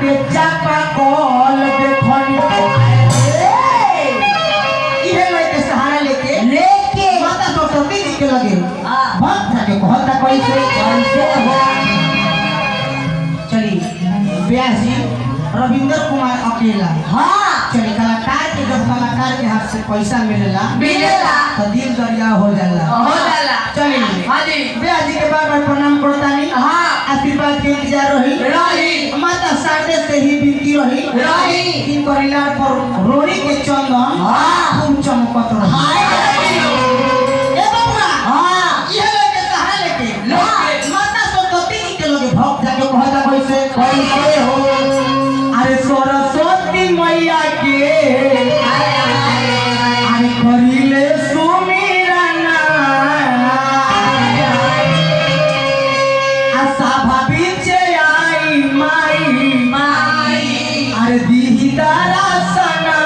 बेचा का कॉल देखनी इहे लेके सहारा लेके माता सरस्वती जी के लगे भक्त जाके कहता कैसे हो। चली व्यास जी रविंद्र कुमार अकेला चलिए कलाकार के जब कलाकार के हाथ से पैसा मिलेला तो दिल दरिया हो जाला। चलिए व्यास जी के बार बार प्रणाम करतानी आशीर्वाद के इंतजार रही माता शारदे से ही विनती रही इन परिवार पर रोड़ी के चंदन खूब चमकत रही। ए बबुआ ये लेके सहारा लेके माता सरस्वती जी के लगे भक्त जाके कहता कैसे हो। अरे सरस्वती मैया के अरे करिले सुमिरना आशा भाभी चे आई माई अरे दीही दर्शना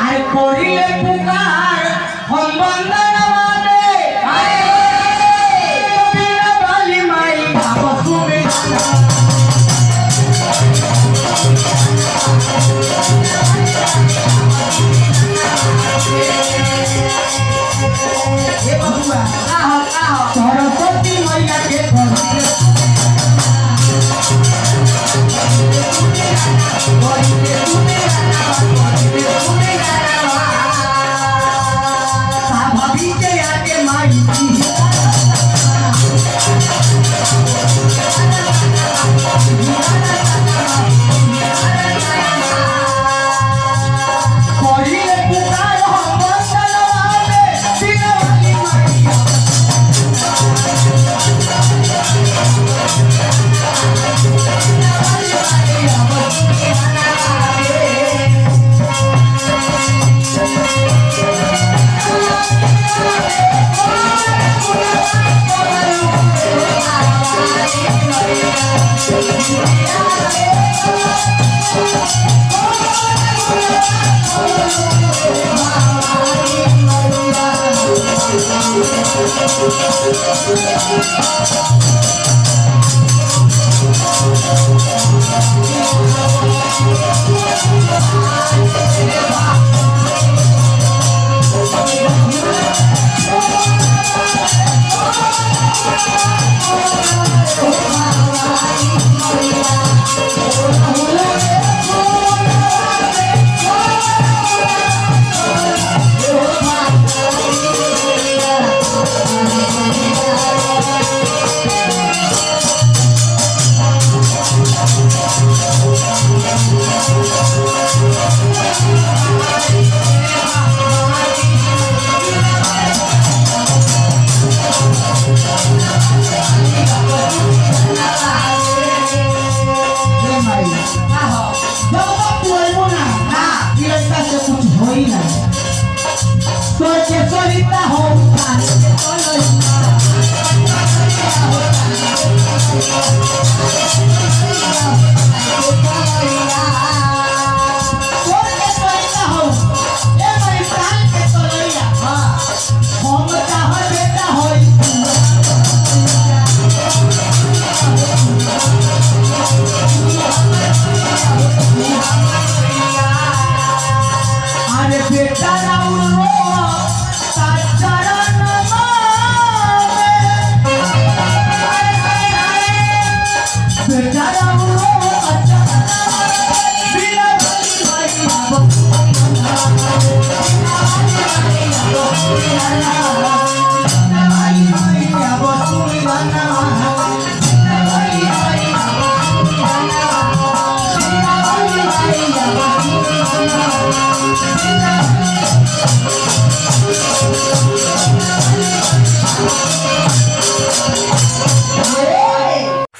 अरे करिले पुकार हम वंदनवा में बिना बाली माई आप सुमिरना सरस्वती मैया के भाभी के आगे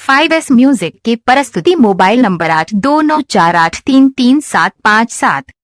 माई5S म्यूजिक के प्रस्तुति मोबाइल नंबर 8294833757।